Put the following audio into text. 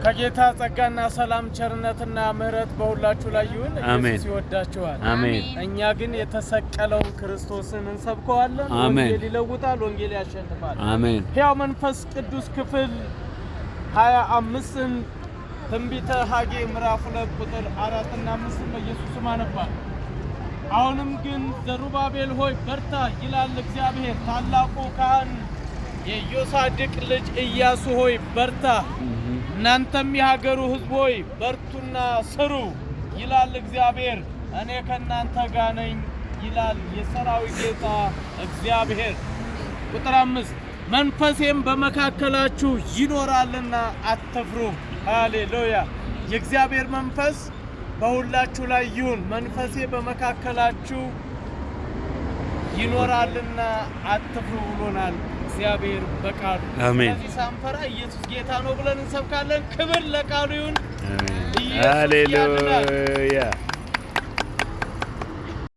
ከጌታ ጸጋና ሰላም ቸርነትና ምሕረት በሁላችሁ ላይ ይሁን። ኢየሱስ ይወዳችኋል። አሜን። እኛ ግን የተሰቀለውን ክርስቶስን እንሰብከዋለን። ወንጌል ይለውጣል፣ ወንጌል ያሸንፋል። አሜን። ሕያው መንፈስ ቅዱስ ክፍል 25ን ትንቢተ ሐጌ ምዕራፍ 2 ቁጥር 4 እና 5 በኢየሱስ ስም አነባል። አሁንም ግን ዘሩባቤል ሆይ በርታ ይላል እግዚአብሔር። ታላቁ ካህን የዮሳድቅ ልጅ ኢያሱ ሆይ በርታ፣ እናንተም የሀገሩ ሕዝብ ሆይ በርቱና ስሩ ይላል እግዚአብሔር። እኔ ከእናንተ ጋር ነኝ ይላል የሰራዊት ጌታ እግዚአብሔር። ቁጥር 5 መንፈሴም በመካከላችሁ ይኖራልና አትፍሩ። ሃሌሉያ! የእግዚአብሔር መንፈስ በሁላችሁ ላይ ይሁን። መንፈሴ በመካከላችሁ ይኖራልና አትፍሩ ብሎናል እግዚአብሔር በቃሉ። አሜን። ስለዚህ ሳንፈራ ኢየሱስ ጌታ ነው ብለን እንሰብካለን። ክብር ለቃሉ ይሁን። ሃሌሉያ!